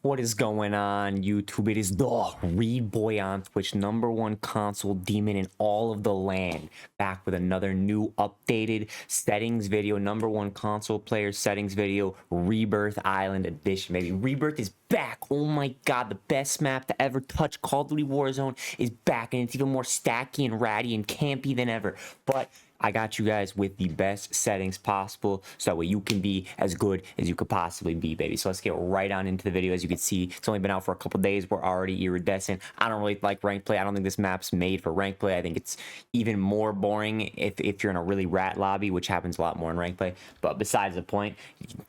What is going on, YouTube? It is the Reidboyy on Twitch, #1 console demon in all of the land, back with another new updated settings video, #1 console player settings video, Rebirth Island edition, baby. Rebirth is back. Oh my god, the best map to ever touch Call of Duty Warzone is back, and it's even more stacky and ratty and campy than ever. But I got you guys with the best settings possible, so that way you can be as good as you could possibly be, baby. So let's get right on into the video. As you can see, it's only been out for a couple days. We're already iridescent. I don't really like rank play. I don't think this map's made for rank play. I think it's even more boring if you're in a really rat lobby, which happens a lot more in rank play. But besides the point,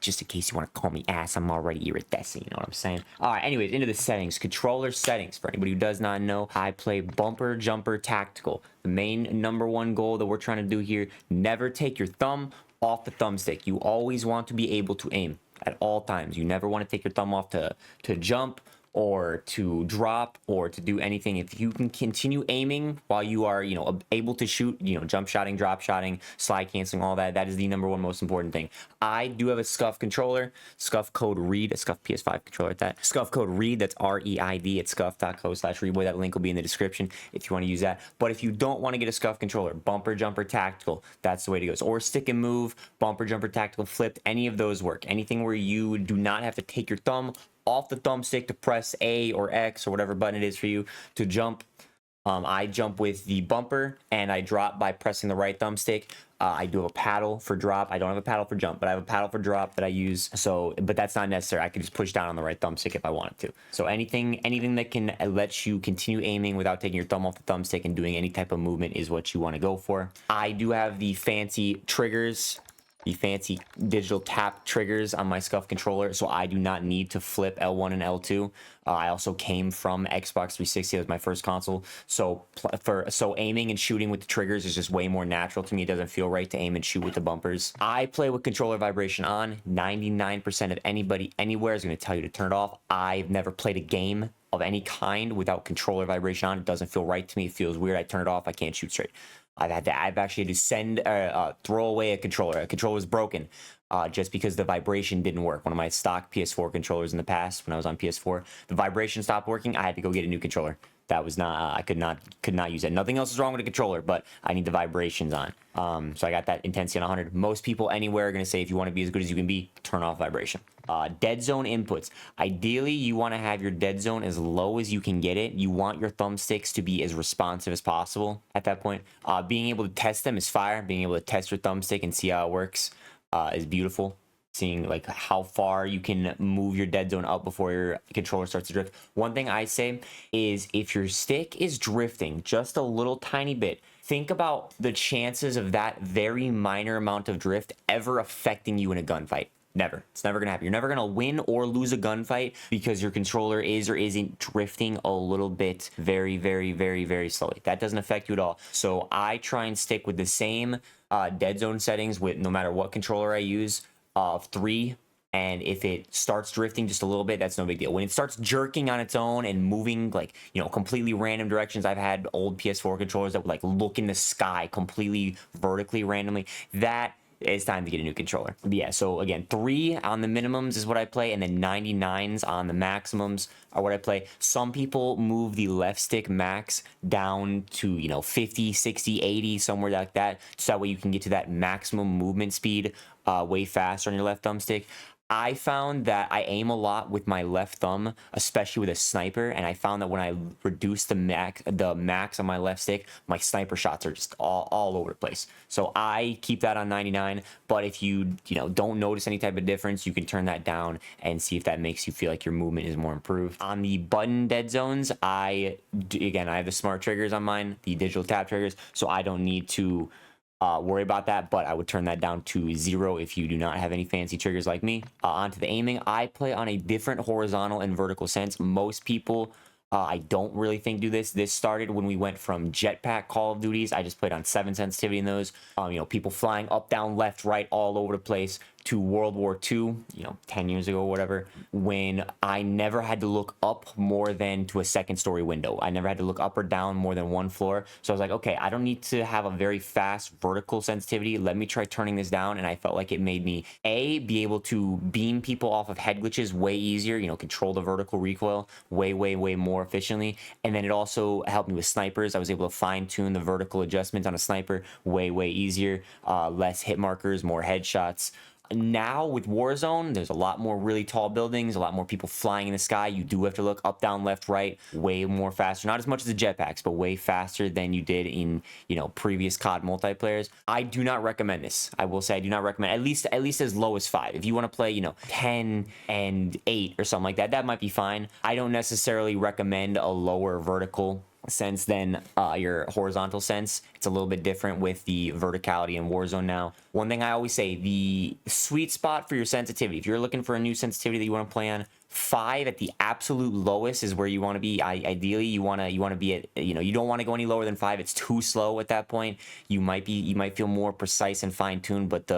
just in case you want to call me ass, I'm already iridescent. You know what I'm saying? All right, anyways, into the settings. Controller settings. For anybody who does not know, I play bumper jumper tactical. The main #1 goal that we're trying to do here: never take your thumb off the thumbstick. You always want to be able to aim at all times. You never want to take your thumb off to jump or to drop or to do anything. If you can continue aiming while you are, able to shoot, jump shotting, drop shotting, slide canceling, all that, that is the #1 most important thing. I do have a scuff controller, scuff code read, a scuff PS5 controller at that. Scuff code read, that's REID at scuff.co/Reidboyy. That link will be in the description if you want to use that. But if you don't want to get a scuff controller, bumper jumper tactical, that's the way to go. Or stick and move, bumper jumper tactical, flipped, any of those work. Anything where you do not have to take your thumb off the thumbstick to press A or X or whatever button it is for you to jump. I jump with the bumper and I drop by pressing the right thumbstick. I do have a paddle for drop. I don't have a paddle for jump, but I have a paddle for drop that I use. So, but that's not necessary. I can just push down on the right thumbstick if I wanted to. So anything that can let you continue aiming without taking your thumb off the thumbstick and doing any type of movement is what you want to go for. I do have the fancy triggers, the fancy digital tap triggers on my scuff controller, so I do not need to flip L1 and L2. I also came from Xbox 360. That was my first console, so aiming and shooting with the triggers is just way more natural to me. It doesn't feel right to aim and shoot with the bumpers. I play with controller vibration on. 99% of anybody anywhere is going to tell you to turn it off. I've never played a game of any kind without controller vibration on. It doesn't feel right to me. It feels weird. I turn it off, I can't shoot straight. I've actually had to throw away a controller. A controller was broken just because the vibration didn't work. One of my stock PS4 controllers in the past, when I was on PS4, the vibration stopped working. I had to go get a new controller. That was not, I could not use it. Nothing else is wrong with the controller, but I need the vibrations on. So I got that intensity on 100. Most people anywhere are going to say, if you want to be as good as you can be, turn off vibration. Dead zone inputs. Ideally, you want to have your dead zone as low as you can get it. You want your thumbsticks to be as responsive as possible at that point. Being able to test them is fire. Being able to test your thumbstick and see how it works is beautiful. Seeing like how far you can move your dead zone up before your controller starts to drift. One thing I say is, if your stick is drifting just a little tiny bit, think about the chances of that very minor amount of drift ever affecting you in a gunfight. Never. It's never gonna happen. You're never gonna win or lose a gunfight because your controller is or isn't drifting a little bit very, very, very, very slowly. That doesn't affect you at all. So I try and stick with the same dead zone settings with no matter what controller I use, of 3. And if it starts drifting just a little bit, that's no big deal. When it starts jerking on its own and moving like, completely random directions, I've had old PS4 controllers that would like look in the sky completely vertically randomly. That it's time to get a new controller. But yeah, so again, 3 on the minimums is what I play, and then 99s on the maximums are what I play. Some people move the left stick max down to 50, 60, 80, somewhere like that, so that way you can get to that maximum movement speed way faster on your left thumbstick. I found that I aim a lot with my left thumb, especially with a sniper, and I found that when I reduce the max on my left stick, my sniper shots are just all over the place. So I keep that on 99, but if you don't notice any type of difference, you can turn that down and see if that makes you feel like your movement is more improved. On the button dead zones, I have the smart triggers on mine, the digital tap triggers, so I don't need to worry about that, but I would turn that down to 0 if you do not have any fancy triggers like me. Onto the aiming, I play on a different horizontal and vertical sense. Most people, I don't really think do this. This started when we went from jetpack Call of Duties. I just played on 7 sensitivity in those. People flying up, down, left, right, all over the place. to World War II, 10 years ago or whatever, when I never had to look up more than to a second story window. I never had to look up or down more than one floor. So I was like, okay, I don't need to have a very fast vertical sensitivity. Let me try turning this down. And I felt like it made me, be able to beam people off of head glitches way easier, control the vertical recoil way, way, way more efficiently. And then it also helped me with snipers. I was able to fine tune the vertical adjustment on a sniper way, way easier. Less hit markers, more headshots. Now with Warzone, there's a lot more really tall buildings, a lot more people flying in the sky. You do have to look up, down, left, right, way more faster. Not as much as the jetpacks, but way faster than you did in, previous COD multiplayers. I do not recommend this. I will say I do not recommend, at least as low as 5. If you want to play, 10 and 8 or something like that, that might be fine. I don't necessarily recommend a lower vertical sense than your horizontal sense. It's a little bit different with the verticality in Warzone now. One thing I always say, the sweet spot for your sensitivity, if you're looking for a new sensitivity that you want to play on, 5 at the absolute lowest is where you want to be. Ideally, you want to be at, you don't want to go any lower than 5. It's too slow at that point. You might feel more precise and fine-tuned, but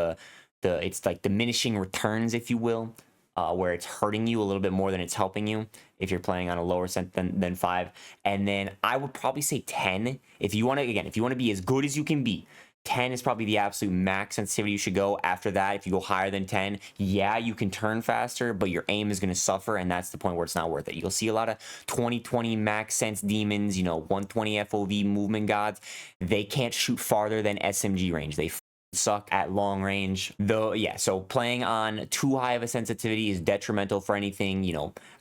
it's like diminishing returns, if you will. Where it's hurting you a little bit more than it's helping you if you're playing on a lower sense than 5. And then I would probably say 10. If you want to be as good as you can be, 10 is probably the absolute max sensitivity you should go. After that, if you go higher than 10, yeah, you can turn faster, but your aim is going to suffer, and that's the point where it's not worth it. You'll see a lot of 2020 max sense demons, 120 FOV movement gods. They can't shoot farther than SMG range. They suck at long range, though. Yeah, so playing on too high of a sensitivity is detrimental for anything,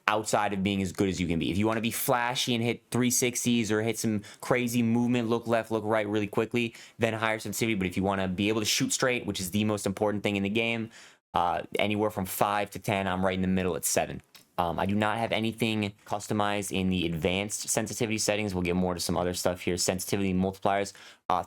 outside of being as good as you can be. If you want to be flashy and hit 360s or hit some crazy movement, look left, look right really quickly, then higher sensitivity. But if you want to be able to shoot straight, which is the most important thing in the game, anywhere from 5 to 10, I'm right in the middle at 7. I do not have anything customized in the advanced sensitivity settings. We'll get more to some other stuff here. Sensitivity multipliers.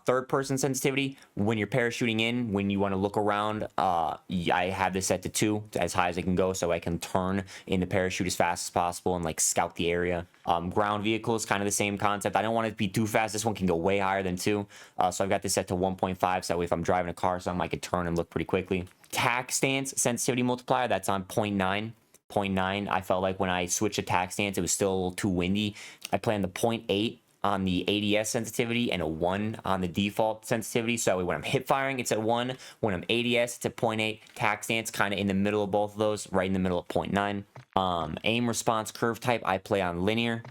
Third person sensitivity, when you're parachuting in, when you want to look around, I have this set to 2, as high as I can go, so I can turn in the parachute as fast as possible and like scout the area. Ground vehicles, kind of the same concept. I don't want it to be too fast. This one can go way higher than 2. So I've got this set to 1.5, so that way if I'm driving a car or something, I could turn and look pretty quickly. Tack stance sensitivity multiplier, that's on 0.9. 0.9. I felt like when I switched to tack stance, it was still a little too windy. I play on the 0.8 on the ADS sensitivity and a 1 on the default sensitivity. So that way when I'm hip firing, it's at 1. When I'm ADS, it's at 0.8. Tack stance, kind of in the middle of both of those, right in the middle of 0.9. Aim response curve type, I play on linear.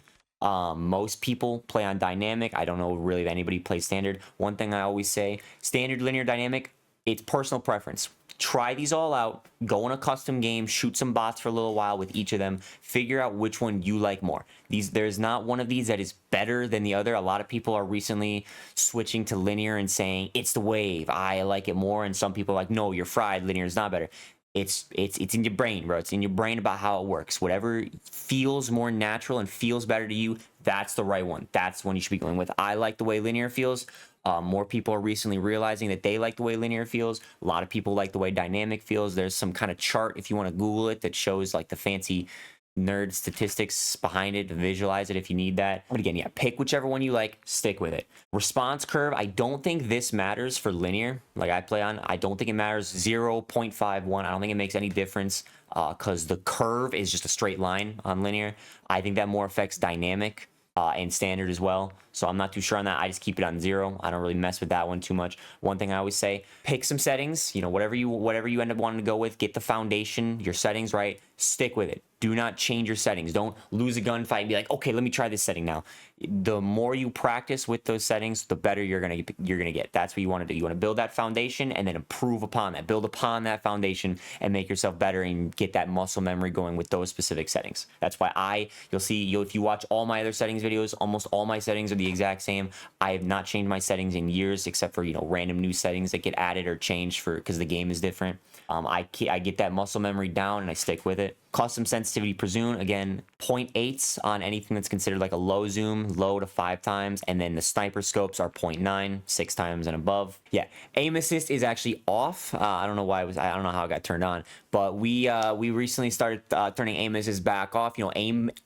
Most people play on dynamic. I don't know really if anybody plays standard. One thing I always say, standard, linear, dynamic, it's personal preference. Try these all out, go in a custom game, shoot some bots for a little while with each of them, figure out which one you like more. There's not one of these that is better than the other. A lot of people are recently switching to linear and saying, it's the wave, I like it more. And some people are like, no, you're fried, linear is not better. It's in your brain, bro. It's in your brain about how it works. Whatever feels more natural and feels better to you, that's the right one. That's the one you should be going with. I like the way linear feels. More people are recently realizing that they like the way linear feels. A lot of people like the way dynamic feels. There's some kind of chart, if you want to Google it, that shows like the fancy nerd statistics behind it to visualize it if you need that. But again, yeah, pick whichever one you like, stick with it. Response curve, I don't think this matters for linear, like I play on. I don't think it matters. 0.51, I don't think it makes any difference because the curve is just a straight line on linear. I think that more affects dynamic and standard as well. So I'm not too sure on that. I just keep it on 0. I don't really mess with that one too much. One thing I always say, pick some settings, whatever you end up wanting to go with, get the foundation, your settings right, stick with it. Do not change your settings. Don't lose a gunfight and be like, okay, let me try this setting now. The more you practice with those settings, the better you're gonna get. That's what you want to do. You want to build that foundation and then improve upon that. Build upon that foundation and make yourself better and get that muscle memory going with those specific settings. That's why you'll see if you watch all my other settings videos, almost all my settings are the exact same. I have not changed my settings in years, except for random new settings that get added or changed because the game is different. I get that muscle memory down and I stick with it. Custom sensitivity presume, again, 0.8s on anything that's considered like a low zoom, low to 5 times, and then the sniper scopes are 0.9, 6 times and above. Yeah, aim assist is actually off. I don't know why I don't know how it got turned on, but we recently started turning aim assist back off. You know,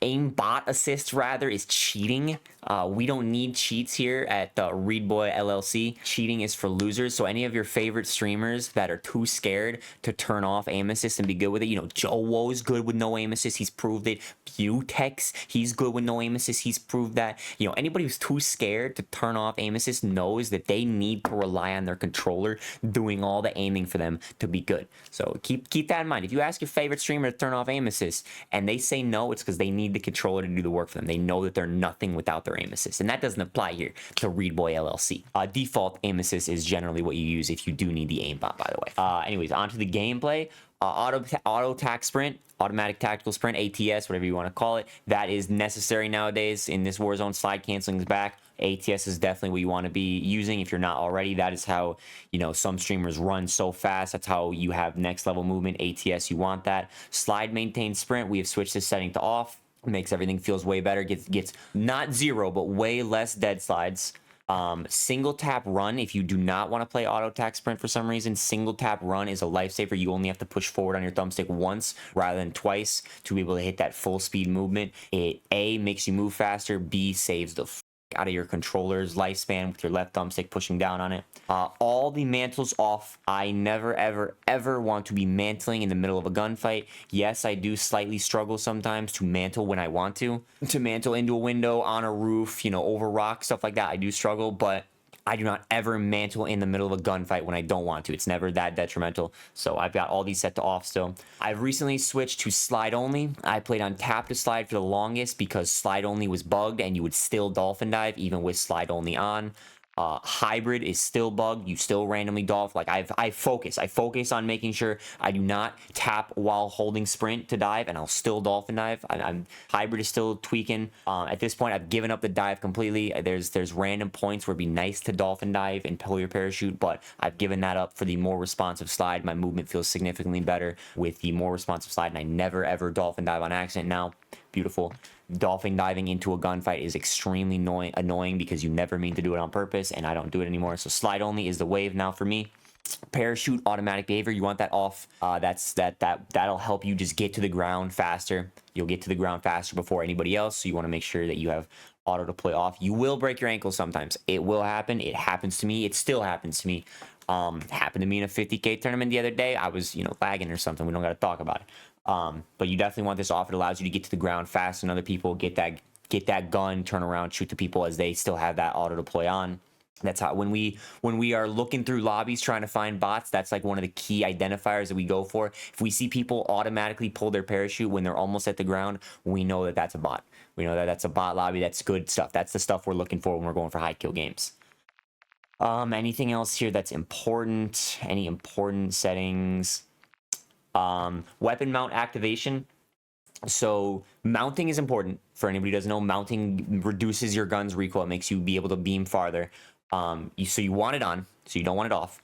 aim bot assist rather is cheating. We don't need cheats here at Reidboyy LLC. Cheating is for losers. So any of your favorite streamers that are too scared to turn off aim assist and be good with it, you know, Joe Woe's good with no aim assist. He's proved it. Butex, he's good with no aim assist. He's proved that. You know, anybody who's too scared to turn off aim assist knows that they need to rely on their controller doing all the aiming for them to be good. So keep that in mind. If you ask your favorite streamer to turn off aim assist and they say no, it's because they need the controller to do the work for them. They know that they're nothing without their aim assist, and that doesn't apply here to Reidboyy LLC. Default aim assist is generally what you use if you do need the aimbot, by the way. Anyways, onto the gameplay. Auto tac sprint, automatic tactical sprint, ATS, whatever you want to call it. That is necessary nowadays in this Warzone. Slide canceling is back. ATS is definitely what you want to be using if you're not already. That is how, you know, some streamers run so fast. That's how you have next level movement. ATS, you want that. Slide maintain sprint, we have switched this setting to off. Makes everything feels way better. Gets not zero, but way less dead slides. Single tap run, if you do not want to play auto tac sprint for some reason, single tap run is a lifesaver. You only have to push forward on your thumbstick once rather than twice to be able to hit that full speed movement. It A, makes you move faster, B, saves the out of your controller's lifespan with your left thumbstick pushing down on it. All the mantles off. I never ever want to be mantling in the middle of a gunfight. Yes, I do slightly struggle sometimes to mantle when I want to mantle into a window, on a roof, you know, over rocks, stuff like that. I do struggle, but I do not ever mantle in the middle of a gunfight when I don't want to. It's never that detrimental. So I've got all these set to off still. I've recently switched to slide only. I played on tap to slide for the longest because slide only was bugged and you would still dolphin dive even with slide only on. Hybrid is still bugged. You still randomly dolph. Like I focus on making sure I do not tap while holding sprint to dive, and I'll still dolphin dive. Hybrid is still tweaking. At this point, I've given up the dive completely. There's random points where it'd be nice to dolphin dive and pull your parachute, but I've given that up for the more responsive slide. My movement feels significantly better with the more responsive slide, and I never ever dolphin dive on accident now. Beautiful. Dolphin diving into a gunfight is extremely annoying because you never mean to do it on purpose, and I don't do it anymore. So slide only is the wave now for me. Parachute automatic behavior, you want that off. That'll help you just get to the ground faster. You'll get to the ground faster before anybody else, so you want to make sure that you have auto deploy off. You will break your ankle sometimes. It will happen. It happens to me. It still happens to me. Happened to me in a 50K tournament the other day. I was, you know, lagging or something. We don't got to talk about it. But you definitely want this off. It allows you to get to the ground fast and other people get that gun, turn around, shoot the people as they still have that auto deploy on. That's how when we are looking through lobbies trying to find bots, that's like one of the key identifiers that we go for. If we see people automatically pull their parachute when they're almost at the ground, we know that that's a bot. We know that that's a bot lobby. That's good stuff. That's the stuff we're looking for when we're going for high kill games. Anything else here that's important? Any important settings? Weapon mount activation. So mounting is important. For anybody who doesn't know, mounting reduces your gun's recoil. It makes you be able to beam farther. So you want it on, so you don't want it off.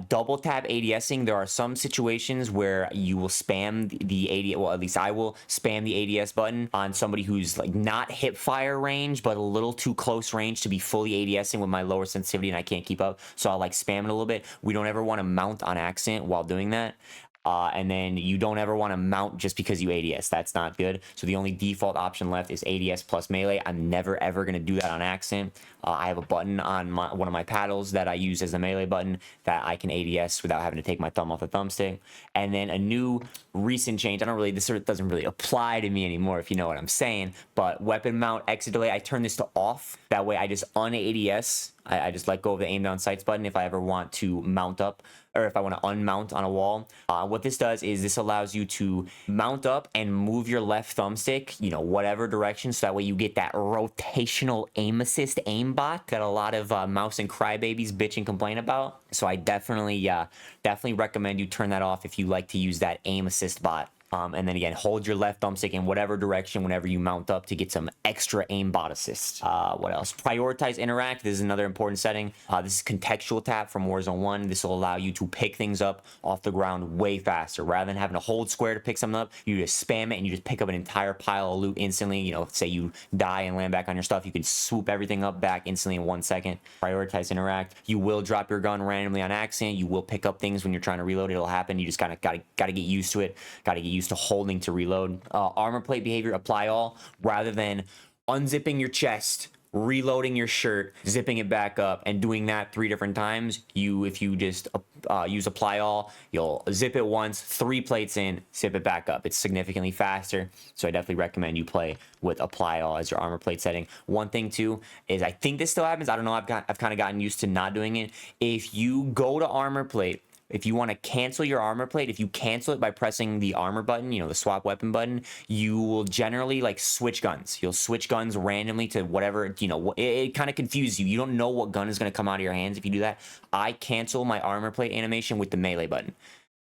Double tap ADSing. There are some situations where you will spam the ADS. Well, at least I will spam the ADS button on somebody who's like not hip fire range, but a little too close range to be fully ADSing with my lower sensitivity, and I can't keep up. So I'll like spam it a little bit. We don't ever want to mount on accident while doing that. And then you don't ever want to mount just because you ADS. That's not good. So the only default option left is ADS plus melee. I'm never ever going to do that on accident. I have a button on one of my paddles that I use as a melee button that I can ADS without having to take my thumb off the thumbstick. And then a new recent change, this sort of doesn't really apply to me anymore, if you know what I'm saying, but weapon mount exit delay, I turn this to off. That way I just un-ADS. I just let go of the aim down sights button if I ever want to mount up, or if I want to unmount on a wall. What this does is this allows you to mount up and move your left thumbstick, you know, whatever direction, so that way you get that rotational aim assist aimbot that a lot of mouse and crybabies bitch and complain about. So I definitely recommend you turn that off if you like to use that aim assist bot. And then again, hold your left thumbstick in whatever direction whenever you mount up to get some extra aimbot assist. What else? Prioritize interact. This is another important setting. This is contextual tap from Warzone 1. This will allow you to pick things up off the ground way faster. Rather than having to hold square to pick something up, you just spam it and you just pick up an entire pile of loot instantly. You know, say you die and land back on your stuff, you can swoop everything up back instantly in 1 second. Prioritize interact. You will drop your gun randomly on accident. You will pick up things when you're trying to reload. It'll happen. You just gotta get used to it. Gotta get used to holding to reload. Armor plate behavior, apply all. Rather than unzipping your chest, reloading your shirt, zipping it back up, and doing that 3 different times, if you just use apply all, you'll zip it once, 3 plates in, zip it back up. It's significantly faster, so I definitely recommend you play with apply all as your armor plate setting. One thing too is, I think this still happens, I don't know, I've kind of gotten used to not doing it. If you go to armor plate, if you want to cancel your armor plate, if you cancel it by pressing the armor button, you know, the swap weapon button, you will generally like switch guns. You'll switch guns randomly to whatever, you know, it kind of confuses you. You don't know what gun is going to come out of your hands if you do that. I cancel my armor plate animation with the melee button.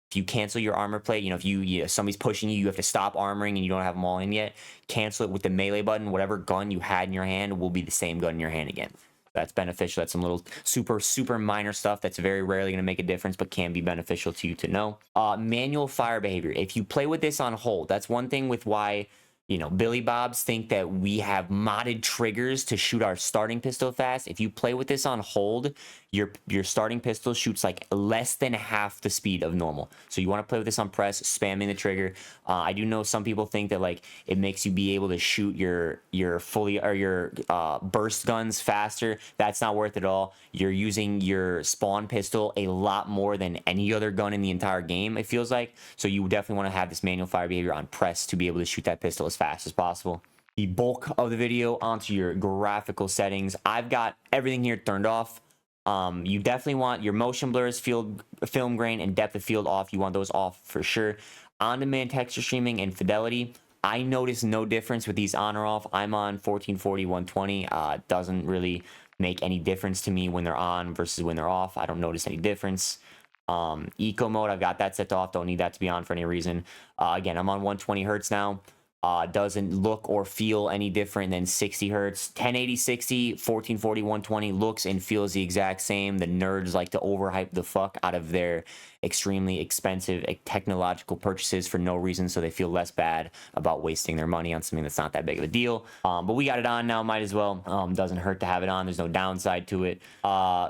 If you cancel your armor plate, you know, if somebody's pushing you, you have to stop armoring and you don't have them all in yet, cancel it with the melee button. Whatever gun you had in your hand will be the same gun in your hand again. That's beneficial. That's some little super minor stuff that's very rarely going to make a difference, but can be beneficial to you to know. Manual fire behavior. If you play with this on hold, that's one thing with why, you know, Billy Bobs think that we have modded triggers to shoot our starting pistol fast. If you play with this on hold, your starting pistol shoots like less than half the speed of normal. So you want to play with this on press, spamming the trigger. I do know some people think that like it makes you be able to shoot your burst guns faster. That's not worth it at all. You're using your spawn pistol a lot more than any other gun in the entire game, it feels like. So you definitely want to have this manual fire behavior on press to be able to shoot that pistol as fast as possible. The bulk of the video onto your graphical settings. I've got everything here turned off. You definitely want your motion blurs, film grain, and depth of field off. You want those off for sure. On-demand texture streaming and fidelity. I notice no difference with these on or off. I'm on 1440, 120. Doesn't really make any difference to me when they're on versus when they're off. I don't notice any difference. Eco mode, I've got that set off. Don't need that to be on for any reason. Again, I'm on 120 hertz now. Doesn't look or feel any different than 60 hertz. 1080, 60, 1440, 120 looks and feels the exact same. The nerds like to overhype the fuck out of their extremely expensive technological purchases for no reason, so they feel less bad about wasting their money on something that's not that big of a deal. But we got it on now, might as well. Doesn't hurt to have it on. There's no downside to it.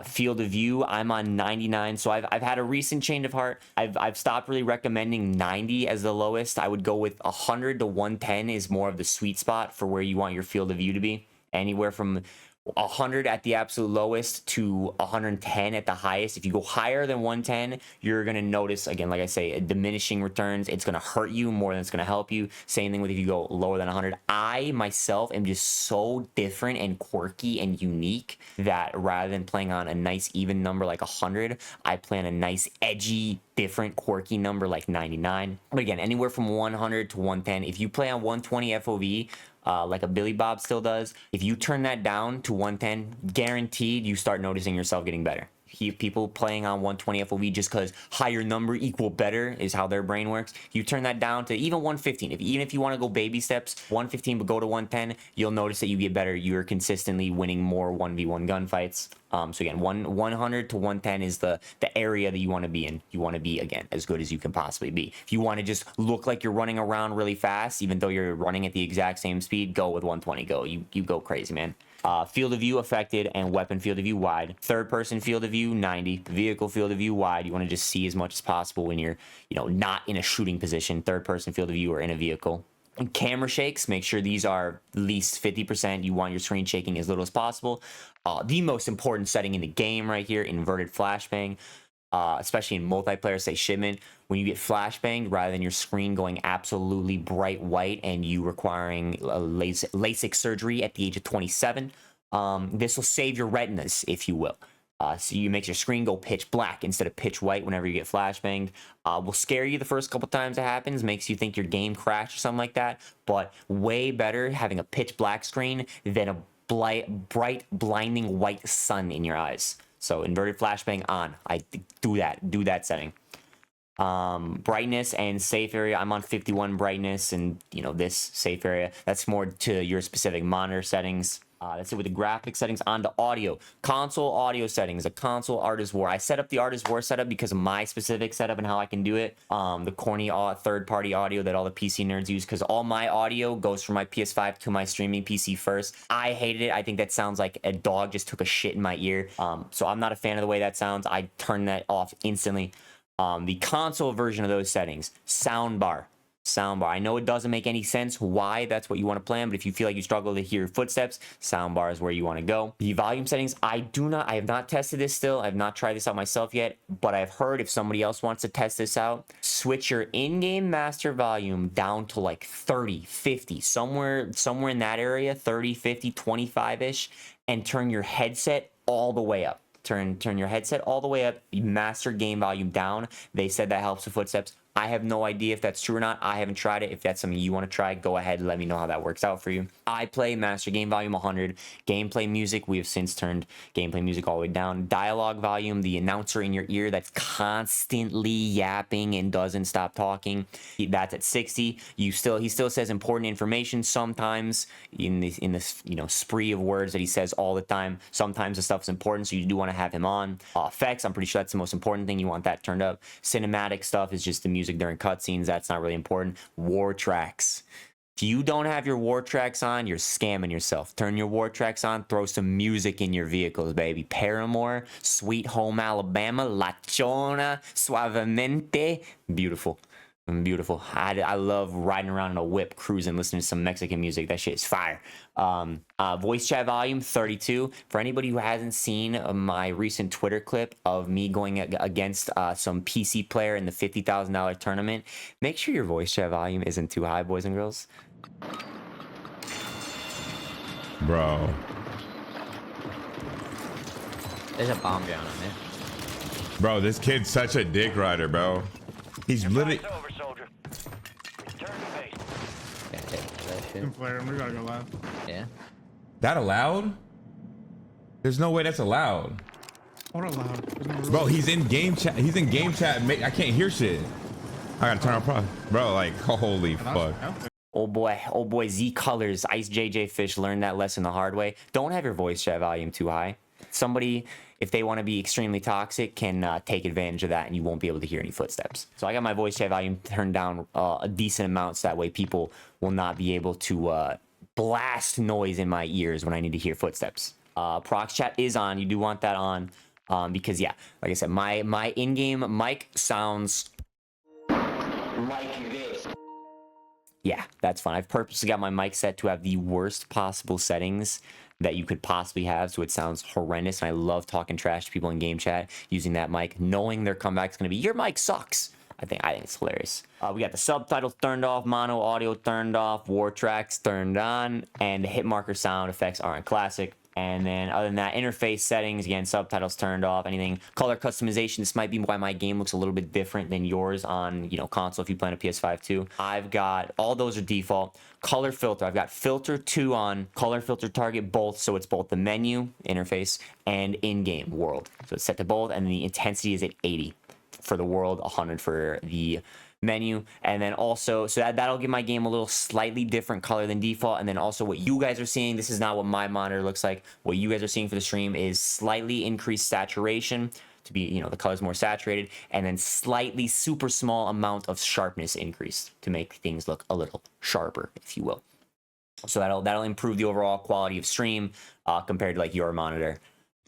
Field of view, I'm on 99, so I've had a recent change of heart. I've stopped really recommending 90 as the lowest. I would go with 100 to 110 is more of the sweet spot for where you want your field of view to be. Anywhere from 100 at the absolute lowest to 110 at the highest. If you go higher than 110, you're going to notice, again, like I say, diminishing returns. It's going to hurt you more than it's going to help you. Same thing with if you go lower than 100. I myself am just so different and quirky and unique that rather than playing on a nice even number like 100, I play on a nice edgy, different, quirky number like 99. But again, anywhere from 100 to 110. If you play on 120 FOV, like a Billy Bob still does, if you turn that down to 110, guaranteed you start noticing yourself getting better. People playing on 120 FOV just because higher number equal better is how their brain works. You turn that down to even 115. Even if you want to go baby steps, 115 but go to 110, you'll notice that you get better. You're consistently winning more 1v1 gunfights. So again, 100 to 110 is the area that you want to be in. You want to be, again, as good as you can possibly be. If you want to just look like you're running around really fast, even though you're running at the exact same speed, go with 120. Go. You go crazy, man. Field of view affected and weapon field of view wide. Third person field of view 90. Vehicle field of view wide. You want to just see as much as possible when you're, you know, not in a shooting position. Third person field of view or in a vehicle. And camera shakes, make sure these are at least 50%. You want your screen shaking as little as possible. The most important setting in the game right here, inverted flashbang. Especially in multiplayer, say shipment, when you get flashbanged, rather than your screen going absolutely bright white and you requiring LASIK surgery at the age of 27, this will save your retinas, if you will. So you make your screen go pitch black instead of pitch white whenever you get flashbanged. Will scare you the first couple times it happens, makes you think your game crashed or something like that, but way better having a pitch black screen than a bright, blinding white sun in your eyes. So inverted flashbang on. I do that setting. Brightness and safe area, I'm on 51 brightness, and this safe area, that's more to your specific monitor settings. That's it with the graphic settings. On to audio. Console audio settings. A console artist war. I set up the artist war setup because of my specific setup and how I can do it. The corny third-party audio that all the PC nerds use, because all my audio goes from my PS5 to my streaming PC first. I hated it. I think that sounds like a dog just took a shit in my ear. So I'm not a fan of the way that sounds. I turn that off instantly. The console version of those settings. Soundbar. I know it doesn't make any sense why that's what you want to plan, but if you feel like you struggle to hear footsteps, soundbar is where you want to go. The volume settings, I have not tested this still. I have not tried this out myself yet, but I've heard if somebody else wants to test this out, switch your in-game master volume down to like 30, 50, somewhere in that area, 30, 50, 25-ish, and turn your headset all the way up. Turn your headset all the way up, master game volume down. They said that helps with footsteps. I have no idea if that's true or not. I haven't tried it. If that's something you want to try, go ahead and let me know how that works out for you. I play master game volume 100. Gameplay music, we have since turned gameplay music all the way down. Dialogue volume, the announcer in your ear that's constantly yapping and doesn't stop talking, that's at 60. He still says important information sometimes in this spree of words that he says all the time. Sometimes the stuff is important, so you do want to have him on. Effects, I'm pretty sure that's the most important thing. You want that turned up. Cinematic stuff is just the music during cutscenes. That's not really important. War tracks. If you don't have your war tracks on, you're scamming yourself. Turn your war tracks on. Throw some music in your vehicles, baby. Paramore, Sweet Home Alabama, La Chona, Suavemente. Beautiful. Beautiful. I love riding around in a whip, cruising, listening to some Mexican music. That shit is fire. Voice chat volume 32. For anybody who hasn't seen my recent Twitter clip of me going against some PC player in the $50,000 tournament, make sure your voice chat volume isn't too high, boys and girls. Bro. There's a bomb down on there. Bro, this kid's such a dick rider, bro. He's literally. Yeah, take that shit. Flare him. We gotta go live. Yeah. That allowed? There's no way that's allowed. Hold on, loud. Bro, he's in game chat. He's in game chat. I can't hear shit. I gotta turn on pro. Bro, like, holy fuck. Oh boy, Z Colors, Ice JJ Fish learned that lesson the hard way. Don't have your voice chat volume too high. Somebody, if they want to be extremely toxic, can take advantage of that, and you won't be able to hear any footsteps. So I got my voice chat volume turned down a decent amount, so that way people will not be able to blast noise in my ears when I need to hear footsteps. Prox chat is on. You do want that on because, yeah, like I said, my in-game mic sounds like this. Yeah, that's fun. I've purposely got my mic set to have the worst possible settings that you could possibly have, so it sounds horrendous. And I love talking trash to people in game chat using that mic, knowing their comeback is going to be, your mic sucks. I think it's hilarious. We got the subtitles turned off, mono audio turned off, war tracks turned on, and the hit marker sound effects are in classic. And then other than that, interface settings, again, subtitles turned off, anything. Color customization, this might be why my game looks a little bit different than yours on, console if you play on a PS5 too. I've got, all those are default. Color filter, I've got filter 2 on, color filter target both, so it's both the menu, interface, and in-game world. So it's set to both, and the intensity is at 80 for the world, 100 for the menu. And then also, so that'll give my game a little slightly different color than default. And then also what you guys are seeing, this is not what my monitor looks like. What you guys are seeing for the stream is slightly increased saturation to be, the color's more saturated, and then slightly super small amount of sharpness increased to make things look a little sharper, if you will. So that'll improve the overall quality of stream compared to like your monitor,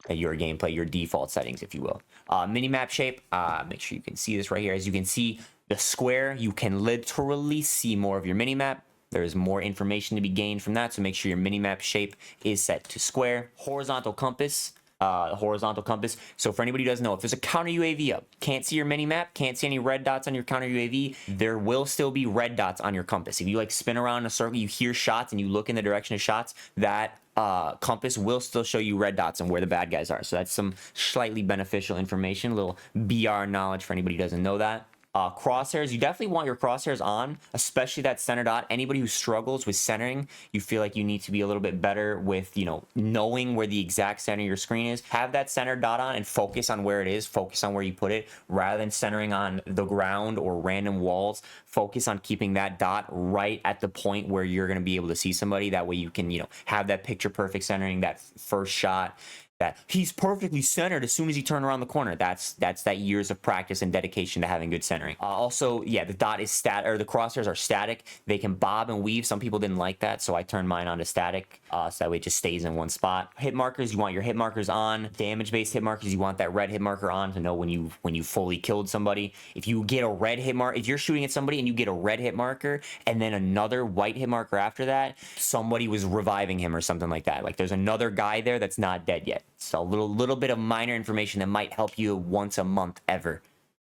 your gameplay, your default settings, if you will. Minimap shape, make sure you can see this right here. As you can see, the square, you can literally see more of your minimap. There's more information to be gained from that, so make sure your minimap shape is set to square. Horizontal compass. So for anybody who doesn't know, if there's a counter UAV up, can't see your minimap, can't see any red dots on your counter UAV, there will still be red dots on your compass. If you like spin around in a circle, you hear shots, and you look in the direction of shots, that compass will still show you red dots and where the bad guys are. So that's some slightly beneficial information, a little BR knowledge for anybody who doesn't know that. Crosshairs, you definitely want your crosshairs on, especially that center dot. Anybody who struggles with centering, you feel like you need to be a little bit better with, you know, knowing where the exact center of your screen is. Have that center dot on and focus on where it is. Focus on where you put it rather than centering on the ground or random walls. Focus on keeping that dot right at the point where you're going to be able to see somebody. That way you can, you know, have that picture perfect centering, that first shot. That he's perfectly centered as soon as he turned around the corner. That's that years of practice and dedication to having good centering. Also, yeah, the dot is or the crosshairs are static. They can bob and weave. Some people didn't like that, so I turned mine on to static, so that way it just stays in one spot. Hit markers, you want your hit markers on. Damage-based hit markers, you want that red hit marker on to know when you fully killed somebody. If you get a red hit marker, if you're shooting at somebody and you get a red hit marker and then another white hit marker after that, somebody was reviving him or something like that. Like there's another guy there that's not dead yet. So a little bit of minor information that might help you once a month ever,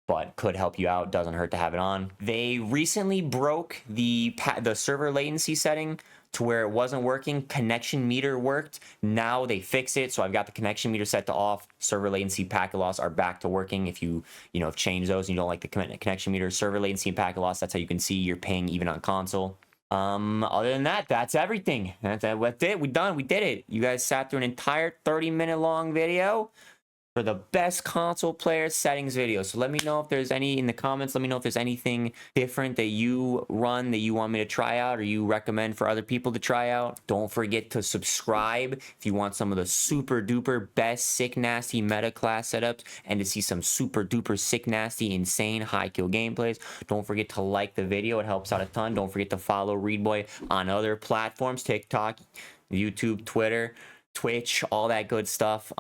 but could help you out. Doesn't hurt to have it on. They recently broke the server latency setting to where it wasn't working. Connection meter worked. Now they fix it. So I've got the connection meter set to off. Server latency, packet loss are back to working. If you have changed those and you don't like the connection meter, server latency and packet loss, that's how you can see your ping even on console. Other than that, that's everything. That's it. We're done. We did it. You guys sat through an entire 30-minute long video for the best console player settings video. So let me know if there's any in the comments. Let me know if there's anything different that you run that you want me to try out or you recommend for other people to try out. Don't forget to subscribe if you want some of the super duper best sick nasty meta class setups and to see some super duper sick nasty insane high kill gameplays. Don't forget to like the video. It helps out a ton. Don't forget to follow Reidboyy on other platforms, TikTok, YouTube, Twitter, Twitch, all that good stuff.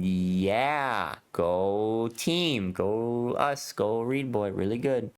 Yeah, go team, go us, go Reidboyy, really good.